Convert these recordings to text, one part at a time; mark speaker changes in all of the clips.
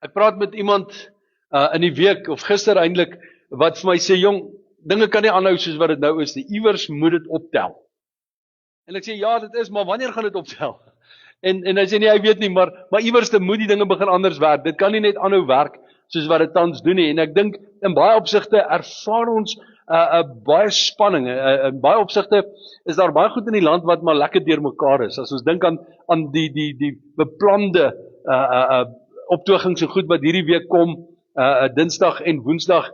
Speaker 1: Ek praat met iemand in die week of gister eintlik wat vir my sê, jong, dinge kan nie aanhou soos wat dit nou is nie. Iewers moet dit optel. En ek sê ja, dit is, maar wanneer gaan dit optel? En hy sê nee, hy weet nie, maar iewers moet die dinge begin anders werk. Dit kan nie net aanhou werk soos wat dit tans doen nie. En ek dink in baie opsigte ervaar ons baie spanning. In baie opsigte is daar baie goed in die land wat maar lekker deurmekaar is. As ons dink aan die beplande optogings en goed wat hierdie week kom, Dinsdag en Woensdag,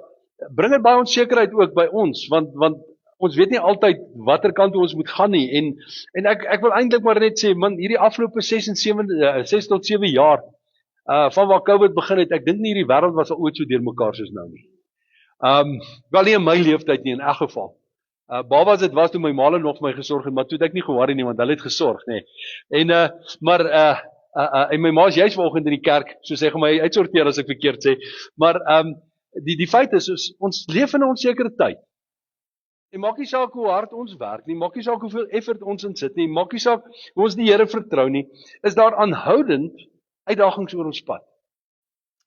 Speaker 1: bring dit baie onsekerheid ook by ons, want ons weet nie altyd watter kant ons moet gaan nie, en ek wil eintlik maar net sê, man, hierdie afgelope 6 tot 7 jaar, van waar COVID begin het, ek dink nie hierdie wêreld was al ooit so deurmekaar soos nou nie. Wel nie in my leeftyd nie, in elk geval. Babas dit was toe my maale nog vir my gesorg het, maar toe het ek nie geworry nie, want hulle het gesorg, nee. En my ma is juist vanoggend in die kerk, so sê gaan my uitsorteer as ek verkeerd sê, maar die feit is, ons leef in 'n onsekere tyd. En maak nie saak hoe hard ons werk nie, maak nie saak hoeveel effort ons insit nie, maak nie saak hoe ons die Here vertrou nie, is daar aanhoudend uitdagings oor ons pad.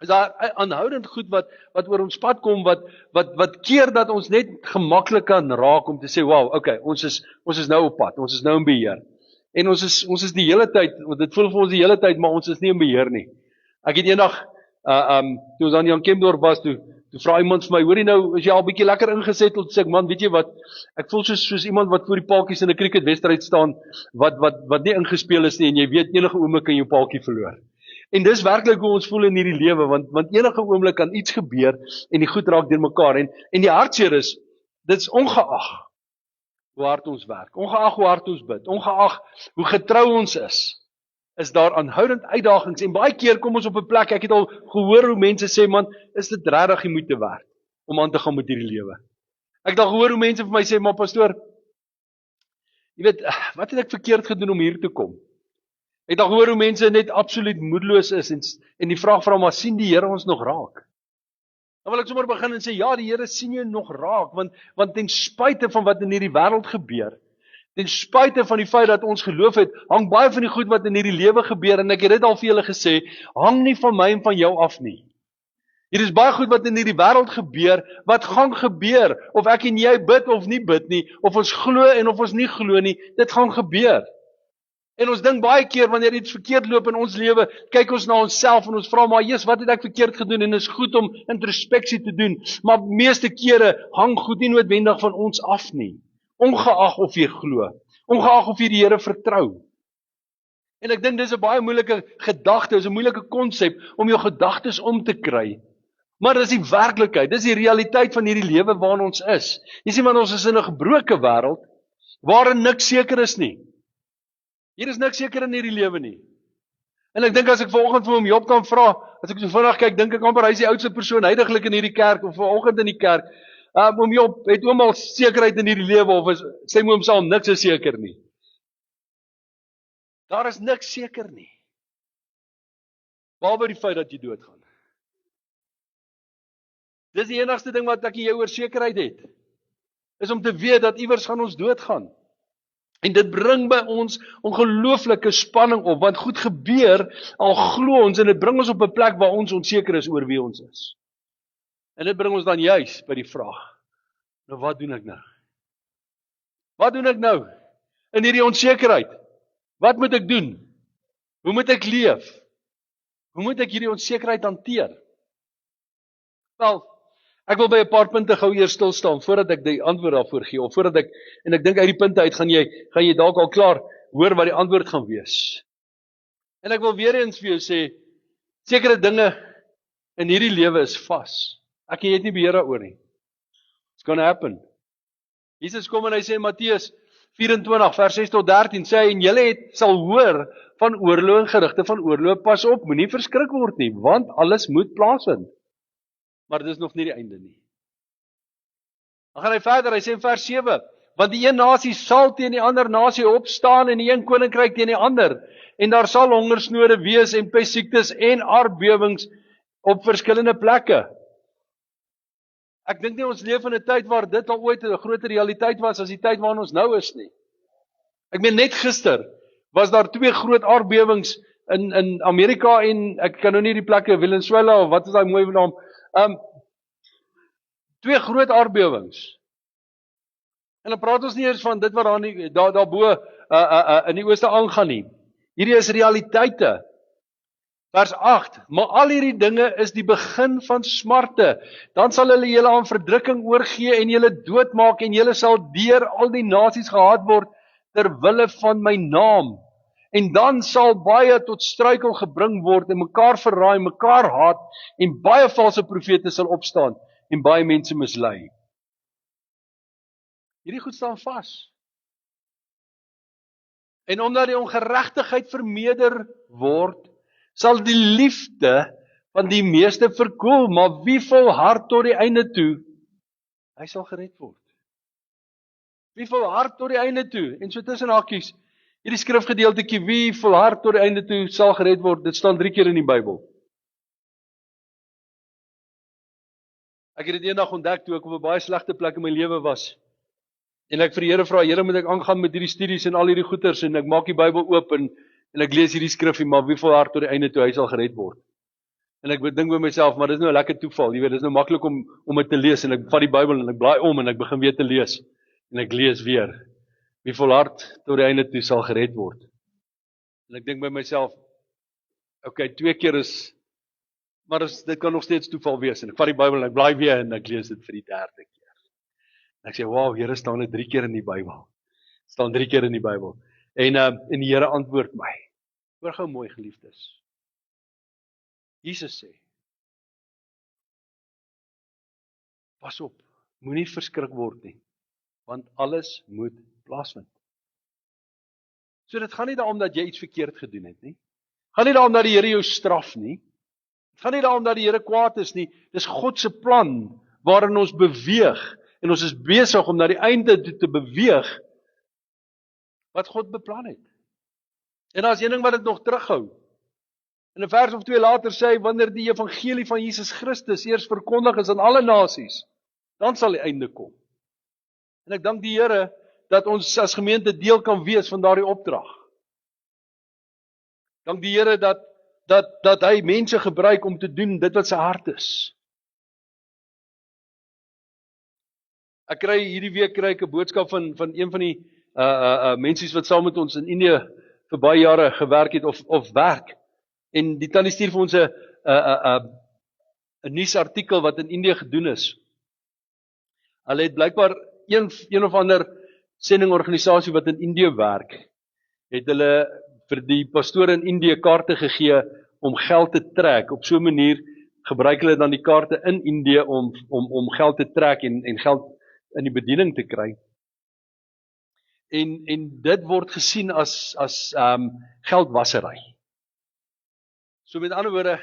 Speaker 1: Is daar aanhoudend goed wat oor ons pad kom, wat keer dat ons net gemaklik kan raak om te sê, wow, okay, ons is nou op pad, ons is nou in beheer. En ons is die hele tyd, want dit voel vir ons die hele tyd, maar ons is nie in beheer nie. Ek het eendag, toe ons aan Jan Kempdorp was, toe vra iemand vir my, hoor jy nou, is jy al bietjie lekker ingesettel, toe sê ek, man, weet jy wat, ek voel soos iemand wat voor die paaltjies in 'n cricketwedstryd staan, wat nie ingespeel is nie, en jy weet, enige oomblik kan jy jou paaltjie verloor. En dis werklik hoe ons voel in hierdie lewe, want enige oomblik kan iets gebeur, en die goed raak deurmekaar, en die hartseer is, dit is ongeag hoe hard ons werk, ongeag hoe hard ons bid, ongeag hoe getrou ons is daar aanhoudend uitdagings, en baie keer kom ons op 'n plek, ek het al gehoor hoe mense sê, man, is dit regtig die moeite werd, om aan te gaan met hierdie lewe. Ek het al gehoor hoe mense vir my sê, maar pastoor, jy weet, wat het ek verkeerd gedoen om hier te kom? Ek het al gehoor hoe mense net absoluut moedeloos is, en die vraag vra, maar sien die Here ons nog raak? Dan wil ek sommer begin en sê, ja, die Here sien jou nog raak, want ten spyte van wat in hierdie wêreld gebeur, ten spyte van die feit dat ons geloof het, hang baie van die goed wat in hierdie lewe gebeur, en ek het dit al vir julle gesê, hang nie van my en van jou af nie. Hier is baie goed wat in hierdie wêreld gebeur, wat gaan gebeur, of ek en jy bid of nie bid nie, of ons glo en of ons nie glo nie, dit gaan gebeur. En ons dink baie keer, wanneer iets verkeerd loop in ons lewe, kyk ons na onsself en ons vra, maar Jesus, wat het ek verkeerd gedoen? En is goed om introspeksie te doen, maar meeste kere hang goed nie noodwendig van ons af nie. Ongeag of jy glo, ongeag of jy die Here vertrou. En ek dink dis 'n baie moeilike gedagte, is 'n moeilike konsep om jou gedagtes om te kry. Maar dis die werklikheid, dis die realiteit van hierdie lewe waarin ons is. Jy sien, want ons is in 'n gebroke wêreld waarin niks seker is nie. Hier is niks seker in hierdie lewe nie. En ek dink as ek vanoggend vir hom Job kan vra, as ek so vinnig kyk, dink ek amper hy is die oudste persoon heidaglik in hierdie kerk of vanoggend in die kerk. Oom Job, het oom al sekerheid in hierdie lewe of sê oom saam niks is seker nie? Daar is niks seker nie. Behalwe die feit dat jy doodgaan. Dis die enigste ding wat ek en jy oor sekerheid het. Is om te weet dat iewers gaan ons doodgaan. En dit bring by ons ongelooflike spanning op, want goed gebeur, al glo ons, en dit bring ons op 'n plek waar ons onseker is oor wie ons is. En dit bring ons dan juis by die vraag, nou wat doen ek nou? Wat doen ek nou in hierdie onsekerheid? Wat moet ek doen? Hoe moet ek leef? Hoe moet ek hierdie onsekerheid hanteer? Wel, ek wil by 'n paar punte gou eers stil staan, voordat ek die antwoord daarvoor gee, of voordat en ek dink uit die punte uit, gaan jy dalk al klaar hoor wat die antwoord gaan wees. En ek wil weer eens vir jou sê, sekere dinge in hierdie lewe is vas. Ek en jy het nie beheer daaroor nie. It's gonna happen. Jesus kom en hy sê in Matteus 24, vers 6 tot 13, sê hy, en julle sal hoor van oorlog en gerugte van oorlog, pas op, moenie verskrik word nie, want alles moet plaasvind. Maar dit is nog nie die einde nie. Dan gaan hy verder, hy sê in vers 7, want die een nasie sal teen die ander nasie opstaan, en die een koninkryk teen die ander, en daar sal hongersnode wees, en pestsiektes, en aardbewings op verskillende plekke. Ek dink nie ons leef in 'n tyd waar dit al ooit 'n groter realiteit was, as die tyd waarin ons nou is nie. Ek meen net gister, was daar 2 groot aardbewings in Amerika en ek kan nou nie die plekke Venezuela of wat is daai mooi naam. 2 groot aardbewings. En dan praat ons nie eers van dit wat daarbo in die ooste aangaan nie. Hierdie is realiteite. Vers 8, maar al hierdie dinge is die begin van smarte. Dan sal hulle julle aan verdrukking oorgee en julle doodmaak en julle sal deur al die nasies gehaat word ter wille van my naam. En dan sal baie tot struikel gebring word en mekaar verraai, mekaar haat en baie valse profete sal opstaan en baie mense mislei. Hierdie goed staan vas. En omdat die ongeregtigheid vermeerder word, sal die liefde van die meeste verkoel, maar wie volhard tot die einde toe, hy sal gered word. Wie volhard tot die einde toe, en so tussen hakies, hierdie skrifgedeeltetjie, wie volhard tot die einde toe sal gered word, dit staan 3 keer in die Bybel. Ek het dit eendag ontdek toe ek op 'n baie slegte plek in my lewe was. En ek vir die Here vra, Here, moet ek aangaan met hierdie studies en al hierdie goeters, en ek maak die Bybel oop en ek lees hierdie skrifgie, maar wie volhard tot die einde toe, hy sal gered word. En ek dink by myself, maar dis nou 'n lekker toeval, jy weet, dis nou maklik om dit te lees, en ek vat die Bybel en ek blaai om en ek begin weer te lees, en ek lees weer. Wie volhard tot die einde toe sal gered word. En ek dink by myself, okay, 2 keer is, maar dit kan nog steeds toeval wees, en ek vat die Bybel en ek blaai weer en ek lees dit vir die 3de keer. En ek sê, wow, Here, staan dit 3 keer in die Bybel. Staan 3 keer in die Bybel. En die Here antwoord my. Hoor gou mooi, geliefdes. Jesus sê, pas op, moenie verskrik word nie, want alles moet plaasvind. So dit gaan nie daarom dat jy iets verkeerd gedoen het nie. Gaan nie daarom dat die Here jou straf nie. Dit gaan nie daarom dat die Here kwaad is nie. Dis God se plan waarin ons beweeg. En ons is besig om na die einde toe te beweeg wat God beplan het. En daar's een ding wat dit nog terughou. In 'n vers of 2 later sê hy, wanneer die evangelie van Jesus Christus eers verkondig is aan alle nasies, dan sal die einde kom. En ek dank die Here dat ons as gemeente deel kan wees van daardie opdrag. Dank die Here dat hy mense gebruik om te doen dit wat sy hart is. Ek kry hierdie week 'n boodskap van een van die mensies wat saam met ons in Indië vir baie jare gewerk het of werk. En die tannie stuur vir ons 'n nuusartikel wat in Indië gedoen is. Hulle het blykbaar een of ander sendingorganisasie wat in Indië werk, het hulle vir die pastore in Indië kaarte gegee om geld te trek. Op so 'n manier gebruik hulle dan die kaarte in Indië om geld te trek en geld in die bediening te kry. En dit word gesien as geldwassery. So met ander woorde,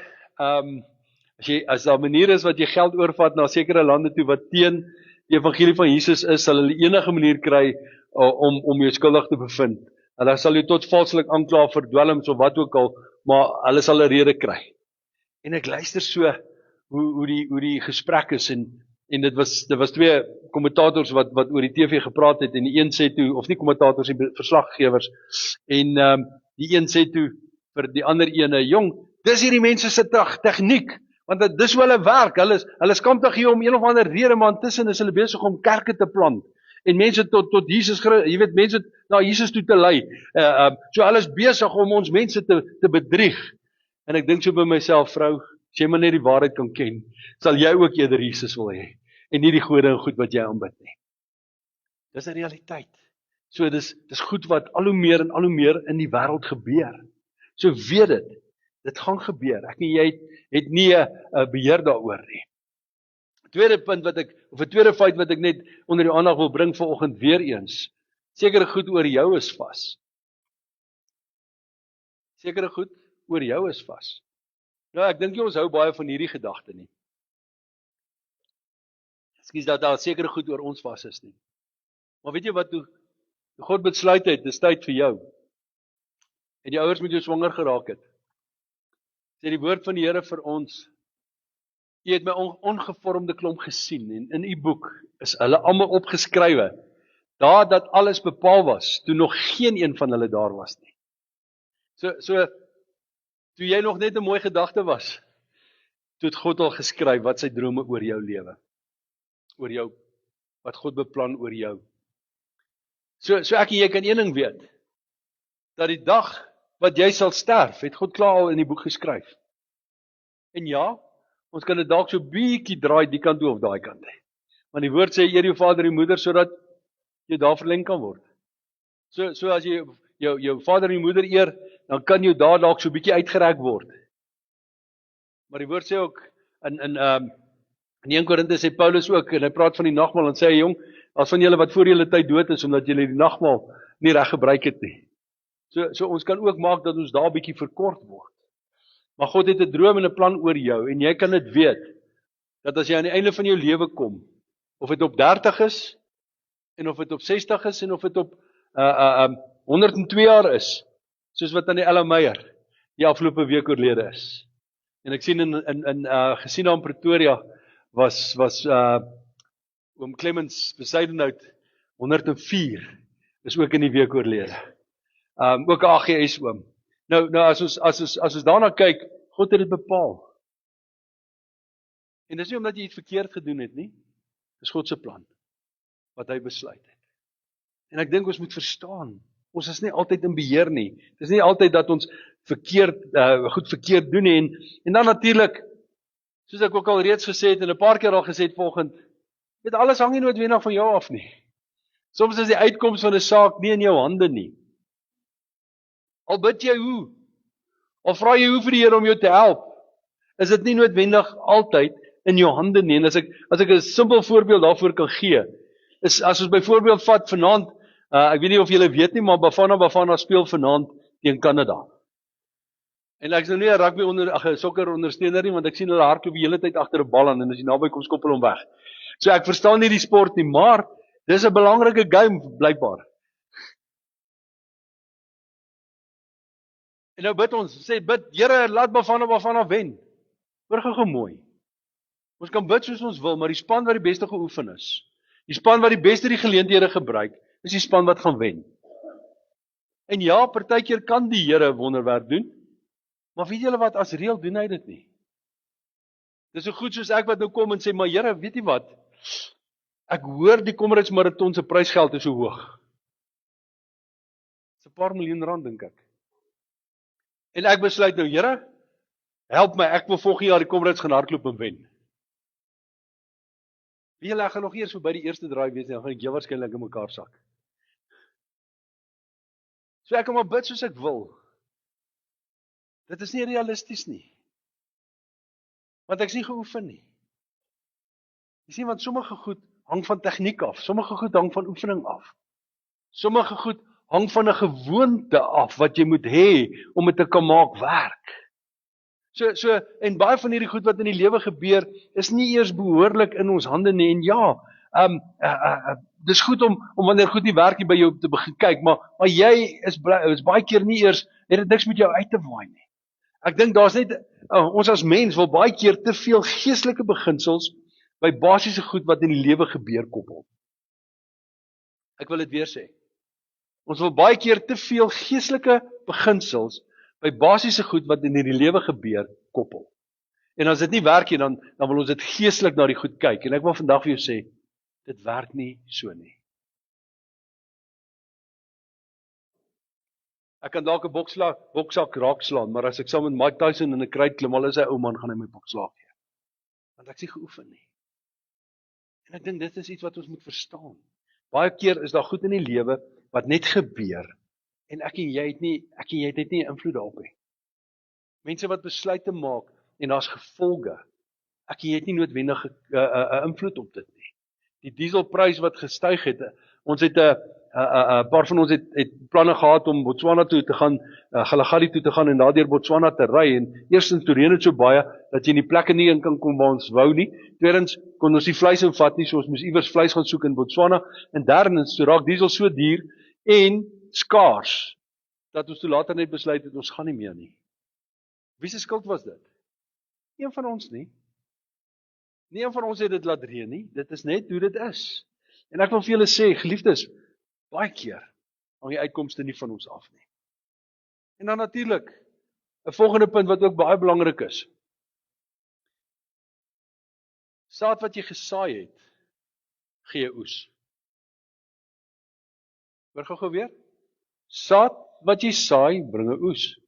Speaker 1: as daar 'n manier is wat jy geld oorvat na sekere lande toe wat teen die evangelie van Jesus is, sal hulle enige manier kry om jou skuldig te bevind. Hulle sal jou tot valslik aankla vir dwelms of wat ook al, maar hulle sal 'n rede kry. En ek luister so hoe die gesprek is en dit was 2 kommentators wat oor die TV gepraat het en die een sê toe, of nie kommentators, die verslaggewers, en die een sê toe vir die ander ene, jong, dis hierdie mense se tegniek, want dis hoe hulle werk, hulle skampig hier om een of ander rede, maar intussen is hulle besig om kerke te plant, en mense tot Jesus, jy weet, mense na Jesus toe te lei, so hulle is besig om ons mense te bedrieg, en ek dink so by myself, vrou, as jy maar net die waarheid kan ken, sal jy ook eerder Jesus wil hê, en nie die gode en goed wat jy aanbid nie. Dis 'n realiteit. So dis goed wat al hoe meer en al hoe meer in die wêreld gebeur. So weet dit gaan gebeur. Ek nie jy het nie 'n beheer daaroor nie. Tweede punt of 'n tweede feit wat ek net onder die aandag wil bring vanoggend weer eens. Sekere goed oor jou is vas. Sekere goed oor jou is vas. Nou, ek dink jy ons hou baie van hierdie gedagte nie. Ekskuus dat daar sekere goed oor ons vas is nie. Maar weet jy wat, toe God besluit het, dis tyd vir jou. En die ouers moet jou swanger geraak het. Sê die woord van die Here vir ons, U het my ongevormde klomp gesien, en in U boek is hulle almal opgeskrywe, daar dat alles bepaal was, toe nog geen een van hulle daar was nie. So Toe jy nog net 'n mooi gedagte was, toe het God al geskryf wat sy drome oor jou lewe, oor jou, wat God beplan oor jou. So ek en jy kan een ding weet, dat die dag wat jy sal sterf, het God klaar al in die boek geskryf. En ja, ons kan dit dalk so bietjie draai die kant toe of daai kant toe. Want die woord sê eer jou vader en moeder sodat jy daar verleng kan word. So as jy jou vader en moeder eer, dan kan jou daar dalk so bietjie uitgereik word. Maar die woord sê ook in 1 Korinte sê Paulus ook, en hy praat van die nagmaal, en sê hy, jong, as van julle wat voor julle tyd dood is, omdat julle die nagmaal nie reg gebruik het nie. So ons kan ook maak dat ons daar bietjie verkort word. Maar God het 'n droom en 'n plan oor jou, en jy kan dit weet, dat as jy aan die einde van jou lewe kom, of dit op 30 is, en of dit op 60 is, en of dit op 102 jaar is, soos wat aan die Ella Meyer die afgelope week oorlede is. En ek sien gesien daar in Pretoria was oom Clemens Besuidenhout 104 is ook in die week oorlede. Ook 'n AGS oom. Nou as ons daarna kyk, God het dit bepaal. En dis nie omdat jy iets verkeerd gedoen het nie. Dis God se plan wat hy besluit het. En ek dink ons moet verstaan, ons is nie altyd in beheer nie. Dis nie altyd dat ons goed verkeerd doen nie. En dan natuurlik, soos ek ook al reeds gesê het en 'n paar keer al gesê het vanoggend, weet alles hang nie noodwendig van jou af nie. Soms is die uitkoms van 'n saak nie in jou hande nie. Al bid jy hoe, al vra jy hoe vir die Here om jou te help, is dit nie noodwendig altyd in jou hande nie. En as ek 'n simpel voorbeeld daarvoor kan gee, is as ons byvoorbeeld vat vanaand, ek weet nie of julle weet nie, maar Bafana speel vanaand teen Kanada. En ek is nou nie 'n sokker ondersteuner nie, want ek sien hulle hardloop die hele tyd agter 'n bal aan, en as jy naby kom, skop hulle hom weg. So ek verstaan nie die sport nie, maar dis 'n belangrike game blykbaar. En nou bid ons, Here, laat Bafana wen. Hoor gou mooi. Ons kan bid soos ons wil, maar die span wat die beste geoefen is, die span wat die beste die geleenthede gebruik, is die span wat gaan wen. En ja, partykeer kan die Here 'n wonderwerk doen, maar weet julle wat, as reël doen hy dit nie. Dis so goed soos ek wat nou kom en sê, maar Here, weet jy wat, ek hoor die Comrades Marathon se prysgeld is so hoog. Dis 'n paar miljoen rand, dink ek. En ek besluit nou, Here, help my, ek wil volgende jaar die Comrades gaan hardloop en wen. Wie julle gaan nog eers verby die eerste draai wees, dan gaan ek jou waarskynlik in mekaar sak. So ek kan maar bid soos ek wil. Dit is nie realisties nie. Want ek is nie geoefen nie. Jy sien, want sommige goed hang van tegniek af, sommige goed hang van oefening af. Sommige goed hang van 'n gewoonte af wat jy moet hê om dit te kan maak werk. So en baie van hierdie goed wat in die lewe gebeur, is nie eers behoorlik in ons hande nie. En ja, dis goed om wanneer goed nie werk nie by jou te begin kyk, maar jy is baie keer nie eers, het dit niks met jou uit te waai nie. Ek dink daar's net, ons as mens wil baie keer te veel geestelike beginsels by basiese goed wat in die lewe gebeur koppel. Ek wil dit weer sê. Ons wil baie keer te veel geestelike beginsels by basiese goed wat in die lewe gebeur koppel. En as dit nie werk nie, dan wil ons dit geestelik na die goed kyk. En ek wil vandag vir jou sê, dit werk nie so nie. Ek kan dalk 'n boksak raakslaan, maar as ek saam met Mike Tyson in 'n kruit klim, al is hy ou man, gaan hy my bokslag gee. Want ek is nie geoefen nie. En ek dink dit is iets wat ons moet verstaan. Baie keer is daar goed in die lewe wat net gebeur, en ek en jy het nie invloed daarop nie. Mense wat besluite maak, en daar's gevolge, ek en jy het nie noodwendig 'n invloed op dit nie. Die dieselprys wat gestyg het, ons het 'n paar van ons het planne gehad om Botswana toe te gaan, Galagali toe te gaan en daardeur Botswana te ry, en eerstens toe reën dit so baie, dat jy in die plekke nie in kan kom waar ons wou nie, tweedens kon ons nie vleis invat nie, so ons moes iewers vleis gaan soek in Botswana, en derdens, so raak diesel so duur, en skaars, dat ons toe later net besluit het, ons gaan nie meer nie. Wie se skuld was dit? Een van ons nie. Nie een van ons het dit laat reën nie, dit is net hoe dit is. En ek wil vir julle sê, geliefdes, baie keer hang die uitkomste nie van ons af nie. En dan natuurlik, 'n volgende punt wat ook baie belangrik is. Saad wat jy gesaai het, gee oes. Hoor gou weer. Saad wat jy saai, bring 'n oes.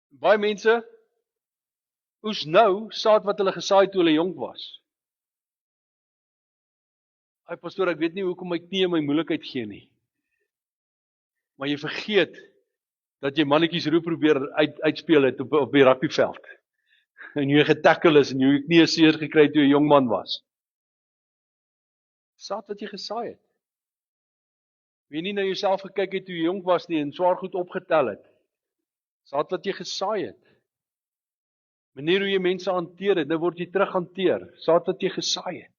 Speaker 1: Baie mense oes nou saad wat hulle gesaai toe hulle jonk was. Ai pastoor, ek weet nie hoekom my knie my moeilikheid gee nie. Maar jy vergeet dat jy mannetjies roep probeer uitspeel het op die rugbyveld. En jy getackle is en jy knie seer gekry toe jy 'n jong man was. Saad wat jy gesaai het. Wie nie na jouself gekyk het toe jy jonk was nie en swaar goed opgetel het. Saad wat jy gesaai het. Manier hoe jy mense hanteer het, nou word jy terug hanteer. Saad wat jy gesaai het.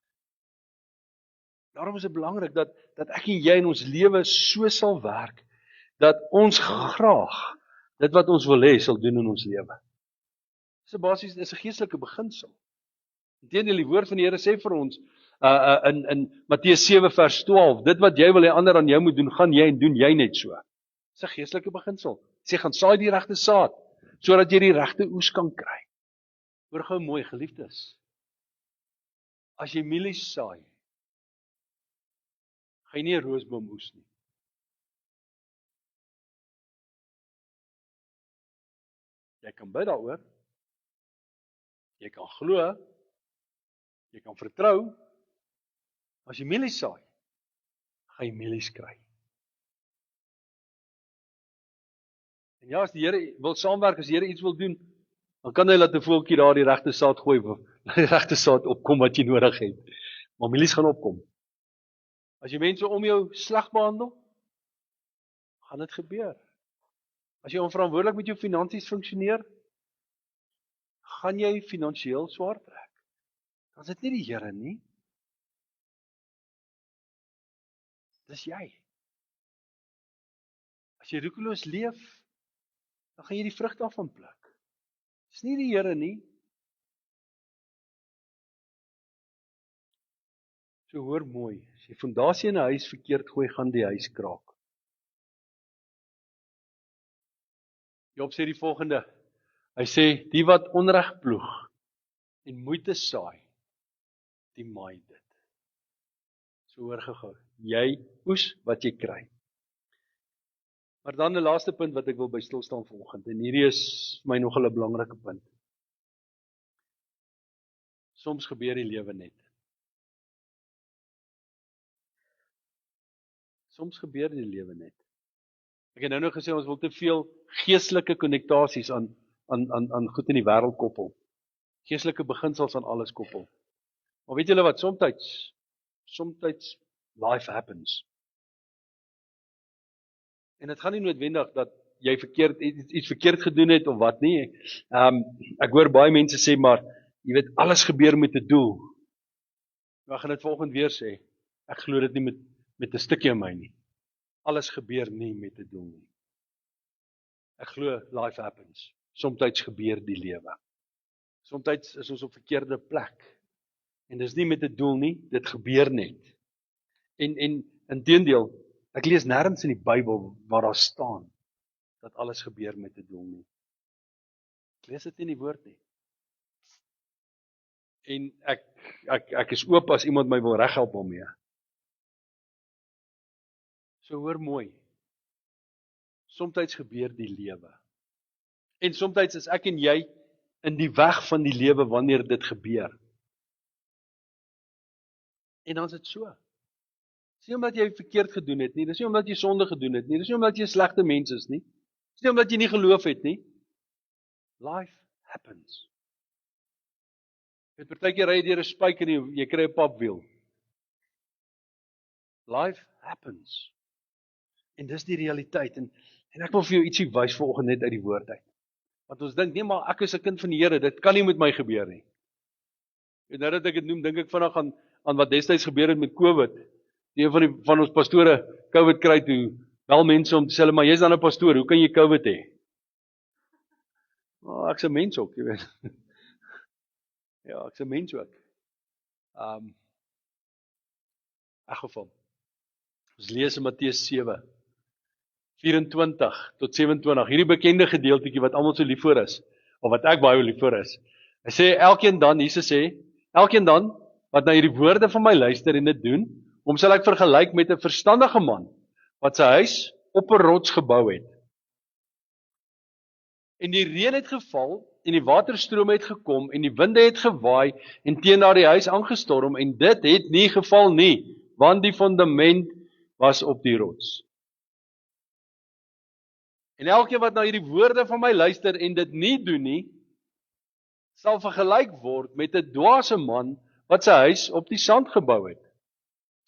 Speaker 1: Daarom is dit belangrik dat ek en jy in ons lewe so sal werk, dat ons graag dit wat ons wil hê sal doen in ons lewe. Dis 'n geestelike beginsel. Inteendeel, die woord van die Here sê vir ons in Matteus 7 vers 12, dit wat jy wil hê ander aan jou moet doen, gaan jy en doen jy net so. Dis 'n geestelike beginsel. Sê gaan saai die regte saad sodat jy die regte oes kan kry. Hoor gou mooi, geliefdes. As jy mielies saai, gaan jy nie 'n roosboom oes nie. Jy kan bid daaroor. Jy kan glo. Jy kan vertrou. As jy mielies saai, gaan jy mielies kry. En ja, as die Here wil saamwerk, as die Here iets wil doen, dan kan hy laat 'n voeltjie daar die regte saad gooi, die regte saad opkom wat jy nodig het. Maar mielies gaan opkom. As jy mense om jou sleg behandel, gaan dit gebeur. As jy onverantwoordelik met jou finansies funksioneer, gaan jy finansiëel swaar trek. Dan is dit nie die Here nie. Dis jy. As jy roekeloos leef, dan gaan jy die vrug daarvan pluk. Dis nie die Here nie. So hoor mooi, as jy fondasie in 'n huis verkeerd gooi, gaan die huis kraak. Job sê die volgende. Hy sê, die wat onreg ploeg en moeite saai, die maai dit. So hoor gou, jy oes wat jy kry. Maar dan 'n laaste punt wat ek wil by stil staan vanoggend, en hierdie is vir my nogal 'n belangrike punt. Soms gebeur die lewe net. Soms gebeur die lewe net. Ek het nou gesê ons wil te veel geestelike konnektasies aan goed in die wêreld koppel. Geestelike beginsels aan alles koppel. Maar weet julle wat, soms life happens. En dit gaan nie noodwendig dat jy iets verkeerd gedoen het of wat nie. Ek hoor baie mense sê maar, jy weet, alles gebeur met 'n doel. Maar ek gaan dit volgende weer sê. Ek glo dit nie met 'n stukkie in my nie. Alles gebeur nie met 'n doel nie. Ek glo life happens. Soms gebeur die lewe. Soms is ons op verkeerde plek. En dis nie met 'n doel nie, dit gebeur net. En inteendeel, ek lees nêrens in die Bybel waar daar staan dat alles gebeur met 'n doel nie. Ek lees dit nie in die woord nie. En ek is oop as iemand my wil reghelp daarmee. So hoor mooi. Soms gebeur die lewe. En soms is ek en jy in die weg van die lewe wanneer dit gebeur. En dan is dit so. Dis nie omdat jy verkeerd gedoen het nie, dis nie omdat jy sonde gedoen het nie, dis nie omdat jy 'n slegte mens is nie. Dis nie omdat jy nie geloof het nie. Life happens. Jy het partykeer ry deur 'n spyk en jy kry 'n papwiel. Life happens. En dis die realiteit. En ek wil vir jou ietsie wys vanoggend net uit die woord uit. Want ons dink, nee maar ek is 'n kind van die Here, dit kan nie met my gebeur nie. En nou dat ek dit noem, dink ek vinnig aan wat destyds gebeur het met COVID. Een van ons pastore COVID kry toe, wel mense om te sê, maar jy's dan 'n pastoor, hoe kan jy COVID hê? Oh, ek's 'n mens ook, jy weet. Ja, ek's 'n mens ook. In geval. Ons lees in Matteus 7. 24 tot 27, hierdie bekende gedeeltetjie wat almal so lief voor is, of wat ek baie lief voor is. Hy sê, Jesus sê, elkeen dan, wat na hierdie woorde van my luister en dit doen, hom sal ek vergelyk met 'n verstandige man, wat sy huis op 'n rots gebou het. En die reën het geval, en die waterstrome het gekom, en die winde het gewaai, en teen daardie huis aangestorm, en dit het nie geval nie, want die fundament was op die rots. En elkeen wat na hierdie woorde van my luister en dit nie doen nie, sal vergelyk word met 'n dwaase man wat sy huis op die sand gebou het.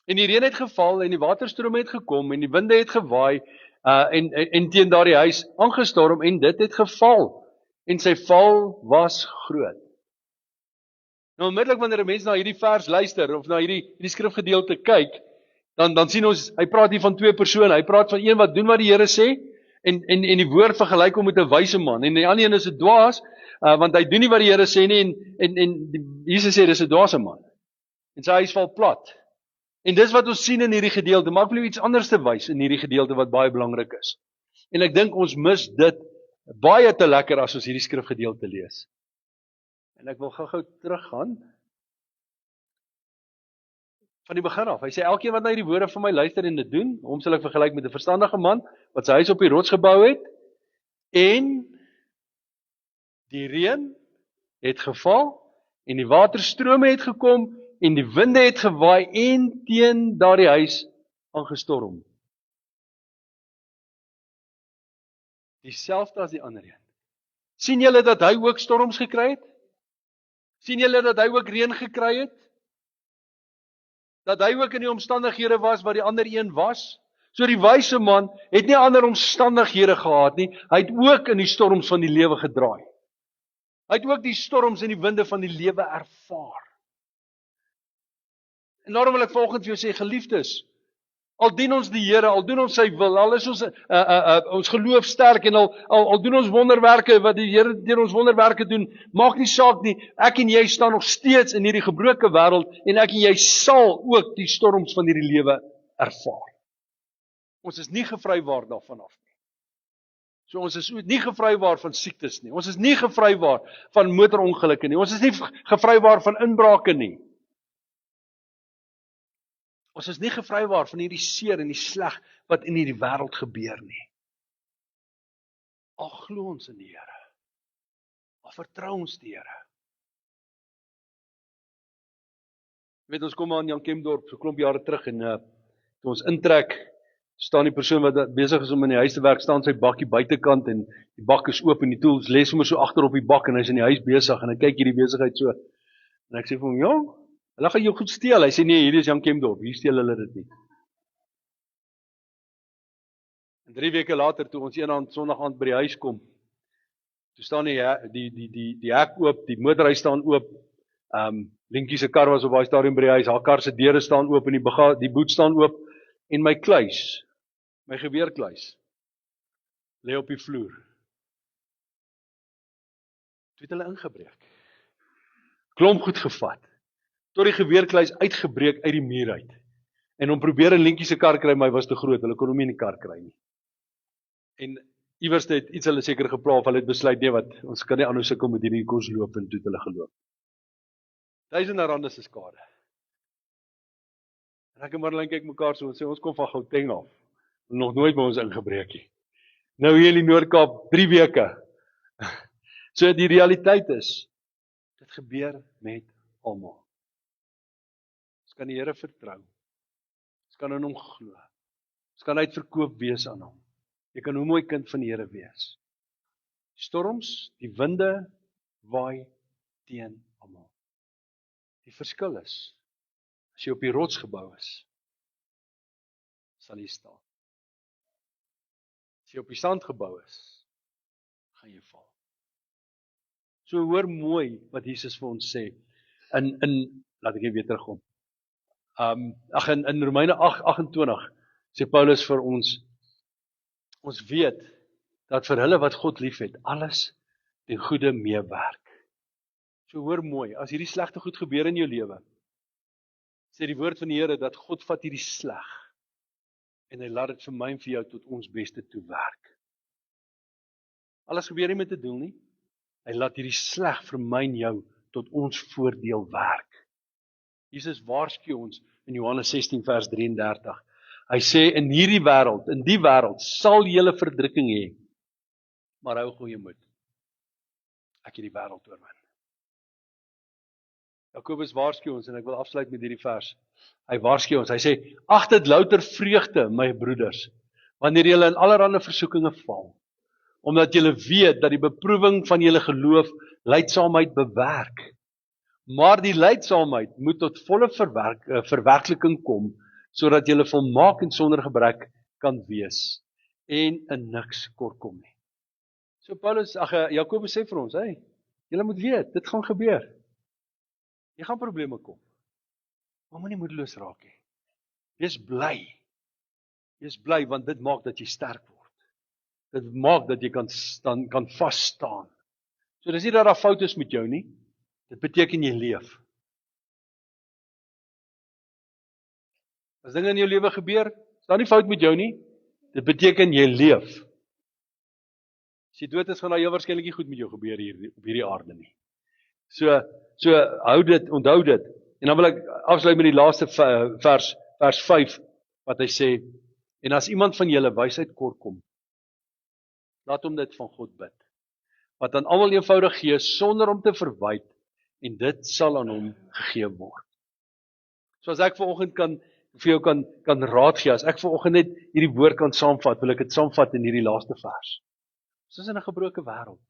Speaker 1: En die reën het geval en die waterstrome het gekom en die winde het gewaai en teen daardie huis aangestorm en dit het geval en sy val was groot. Nou onmiddellik wanneer 'n mens na hierdie vers luister of na hierdie skrifgedeelte kyk, dan sien ons hy praat hier van twee persone. Hy praat van een wat doen wat die Here sê en die woord vergelyk hom met 'n wyse man en die ander een is 'n dwaas want hy doen nie wat die Here sê nie en Jesus sê dis 'n dwaase man. En sy huis val plat. En dis wat ons sien in hierdie gedeelte, maar ek wil iets anders te wys in hierdie gedeelte wat baie belangrik is. En ek dink ons mis dit baie te lekker as ons hierdie skrifgedeelte lees. En ek wil gou-gou teruggaan van die begin af. Hy sê elkeen wat na hierdie woorde van my luister en dit doen, hom sal ek vergelyk met 'n verstandige man wat sy huis op die rots gebou het en die reën het geval en die waterstrome het gekom en die winde het gewaai en teen daardie huis aangestorm. Dieselfde as die ander een. Sien julle dat hy ook storms gekry het? Sien julle dat hy ook reën gekry het? Dat hy ook in die omstandighede was wat die ander een was? So die wyse man het nie ander omstandighede gehad nie, hy het ook in die storms van die lewe gedraai. Hy het ook die storms en die winde van die lewe ervaar. En daarom wil ek vanoggend vir jou sê, geliefdes, al dien ons die Here, al doen ons sy wil, al is ons geloof sterk en al doen ons wonderwerke wat die Here deur ons wonderwerke doen, maak nie saak nie. Ek en jy staan nog steeds in hierdie gebroke wêreld en ek en jy sal ook die storms van hierdie lewe ervaar. Ons is nie gevrywaar daarvan af nie. So ons is nie gevrywaar van siektes nie. Ons is nie gevrywaar van motorongelukke nie. Ons is nie gevrywaar van inbrake nie. Ons is nie gevrywaar van hierdie seer en die sleg wat in hierdie wêreld gebeur nie. Al glo ons in die Here. Al vertrou ons die Here. Jy weet, ons kom aan Jan Kempdorp so 'n klomp jare terug en toe ons intrek, staan die persoon wat besig is om in die huis te werk, staan sy bakkie buitekant en die bak is oop en die tools lê sommer so agter op die bak en hy's in die huis besig en hy kyk hierdie besigheid so. En ek sê vir hom, "Ja, hulle gaan jou goed steel." Hy sê, "Nee, hierdie is Jan Kempdorp, hier steel hulle dit nie." En 3 weke later toe ons eendag Sondag aand by die huis kom, toe staan die hek oop, die motorhuis staan oop. Linkie se kar was op daai stadium by die huis, haar kar se deure staan oop en die boot staan oop en my kluis, my geweerkluis lê op die vloer. Toe het hulle ingebreek. Klomp goed gevat. Tot die geweerkluis uitgebreek uit die muur uit. En om probeer 'n Linkie se kar kry, maar hy was te groot, hulle kon hom nie in die kar kry nie. En iewers het iets hulle seker gepla of hulle het besluit, nee wat, ons kan nie aanhou sukkel met hierdie kos loop en toe het hulle geloop. R1000 se skade. En ek en Marlene kyk mekaar so en sê, ons kom van Gauteng af. Nog nooit by ons ingebreek nie. Nou hier in die Noord-Kaap, 3 weke. So die realiteit is, dit gebeur met almal. Ons kan die Here vertrou. Ons kan in hom glo. Ons kan uitverkoop wees aan hom. Jy kan hoe mooi kind van die Here wees. Die storms, die winde waai teen almal. Die verskil is, as jy op die rots gebou is, sal jy staan. As jy op die sand gebou is, gaan jy val. So hoor mooi wat Jesus vir ons sê. Laat ek weer terugkom. In Romeine 8:28 sê Paulus vir ons weet dat vir hulle wat God liefhet, alles ten goeie meewerk. So hoor mooi, as hierdie slegte goed gebeur in jou lewe, sê die woord van die Here dat God vat hierdie sleg En hy laat dit vir my en vir jou tot ons beste toe werk. Alles gebeur nie met 'n doel nie. Hy laat hierdie sleg vir my en jou tot ons voordeel werk. Jesus waarsku ons in Johannes 16 vers 33. Hy sê in hierdie wêreld, in die wêreld sal julle verdrukking hê. Maar hou goeie moed. Ek het die wêreld oorwin. Jakobus waarsku ons en ek wil afsluit met hierdie vers. Hy waarsku ons. Hy sê: "Ag dit louter vreugde, my broeders, wanneer julle in allerlei versoekinge val, omdat julle weet dat die beproewing van julle geloof lydsaamheid bewerk. Maar die lydsaamheid moet tot volle verwerkliking kom, sodat julle volmaak en sonder gebrek kan wees en in niks kort kom nie." So Jakobus sê vir ons, julle moet weet, dit gaan gebeur. Jy gaan probleme kom. Maar moenie moedeloos raak nie. Wees bly want dit maak dat jy sterk word. Dit maak dat jy kan vas staan. So dis nie dat daar fout is met jou nie. Dit beteken jy leef. As dinge in jou lewe gebeur, is daar nie fout met jou nie. Dit beteken jy leef. As jy dood is, gaan daar heel waarskynlik nie goed met jou gebeur hier op hierdie aarde nie. So onthou dit. En dan wil ek afsluit met die laaste vers 5, wat hy sê: "En as iemand van julle wysheid kort kom, laat hom dit van God bid, wat aan almal eenvoudig gee, sonder om te verwyd, en dit sal aan hom gegee word." So as ek vanoggend vir jou kan raad gee, as ek vanoggend net hierdie woord kan saamvat, wil ek dit saamvat in hierdie laaste vers. Ons is in 'n gebroke wêreld.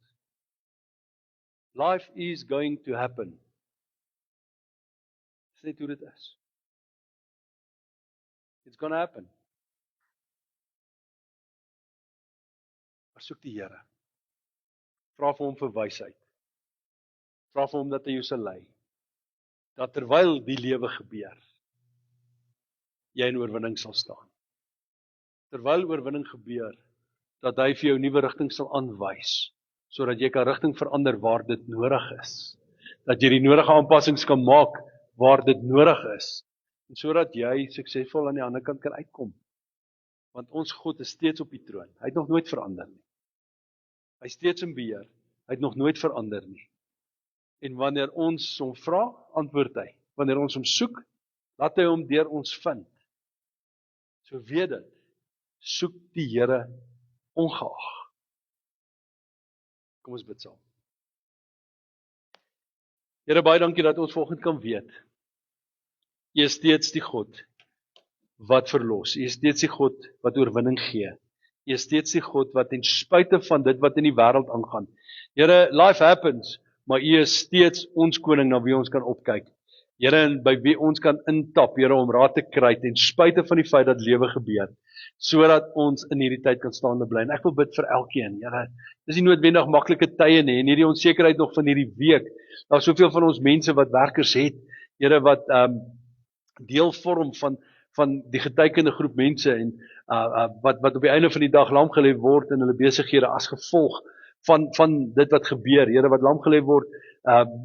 Speaker 1: Life is going to happen. Dis net hoe dit is. It's gonna happen. Maar soek die Here. Vra vir hom vir wysheid. Vra vir hom dat hy jou sal lei. Dat terwyl die lewe gebeur, jy in oorwinning sal staan. Terwyl oorwinning gebeur, dat hy vir jou nuwe rigting sal aanwys, sodat jy kan rigting verander waar dit nodig is. Dat jy die nodige aanpassings kan maak waar dit nodig is, en sodat jy suksesvol aan die ander kant kan uitkom. Want ons God is steeds op die troon. Hy het nog nooit verander nie. Hy is steeds in beheer. Hy het nog nooit verander nie. En wanneer ons hom vra, antwoord hy. Wanneer ons hom soek, laat hy hom deur ons vind. So weet dit, soek die Here ongeag. Kom ons bid saam. Here, baie dankie dat ons vanoggend kan weet. U is steeds die God wat verlos. U is steeds die God wat oorwinning gee. U is steeds die God wat ten spyte van dit wat in die wêreld aangaan. Here, life happens, maar U is steeds ons koning na wie ons kan opkyk. Here, en by wie ons kan intap, Here, om raad te kry ten spyte van die feit dat lewe gebeur, sodat ons in hierdie tyd kan staande bly. En ek wil bid vir elkeen, Here, dis nie noodwendig maklike tye nie, en hierdie onsekerheid nog van hierdie week. Daar's soveel van ons mense wat werkers het, Here, wat deel vorm van die getekende groep mense en wat op die einde van die dag lamgelê word in hulle besighede as gevolg van dit wat gebeur. Here, wat lamgelê word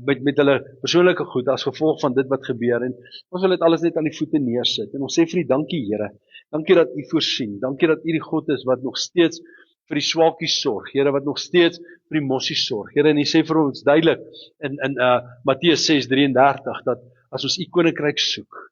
Speaker 1: met hulle persoonlike goed as gevolg van dit wat gebeur. En ons wil dit alles net aan die voete neersit. En ons sê vir U dankie, Here. Dankie dat U voorsien. Dankie dat U die God is wat nog steeds vir die swaakies sorg. Here, wat nog steeds vir die mossies sorg. Here, en U sê vir ons duidelik in Matteus 6:33 dat as ons U koninkryk soek,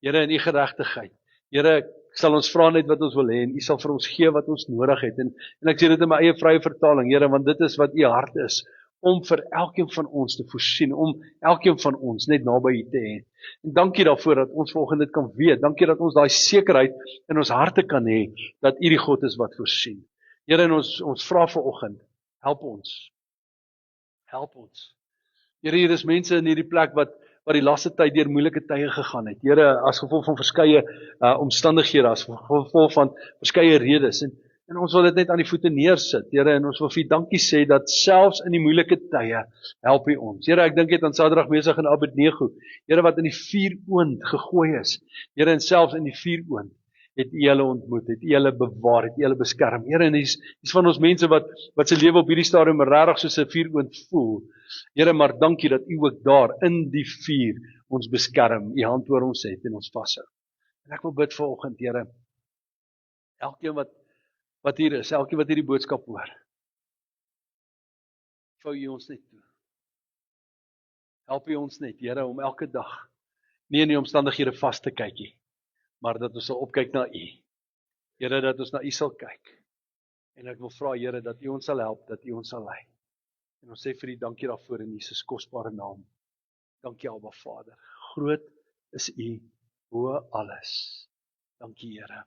Speaker 1: Here, in U geregtigheid, Here, sal ons vra net wat ons wil hê en U sal vir ons gee wat ons nodig het. En ek sê dit in my eie vrye vertaling, Here, want dit is wat U hart is, om vir elkeen van ons te voorsien, om elkeen van ons net naby U te hê. En dankie daarvoor dat ons volgens dit kan weet. Dankie dat ons daai sekerheid in ons harte kan hê dat U die God is wat voorsien. Here, en ons vra vanoggend, help ons. Help ons. Here, hier is mense in hierdie plek wat die laaste tyd deur moeilike tye gegaan het. Here, as gevolg van verskeie omstandighede, as gevolg van verskeie redes. En ons wil dit net aan die voete neersit, Here, en ons wil vir U dankie sê dat selfs in die moeilike tye help U ons. Here, ek dink net aan Sadrag, Mesach en Abednego, Here, wat in die vuuroond gegooi is. Here, en selfs in die vuuroond het U hulle ontmoet, het U hulle bewaar, het U hulle beskerm. Here, en dis van ons mense wat se lewe op hierdie stadium regtig soos 'n vuuroond voel. Here, maar dankie dat U ook daar in die vuur ons beskerm, U hand oor ons het en ons vashou. En ek wil bid vanoggend, Here, Elkeen wat hier is, elkeen wat hierdie boodskap hoor, vou U ons net toe. Help U ons net, Here, om elke dag nie in die omstandighede vas te kyk nie, maar dat ons sal opkyk na U. Here, dat ons na U sal kyk. En ek wil vra, Here, dat U ons sal help, dat U ons sal lei. En ons sê vir U dankie daarvoor in Jesus kosbare naam. Dankie, Abba Vader. Groot is U bo alles. Dankie, Here.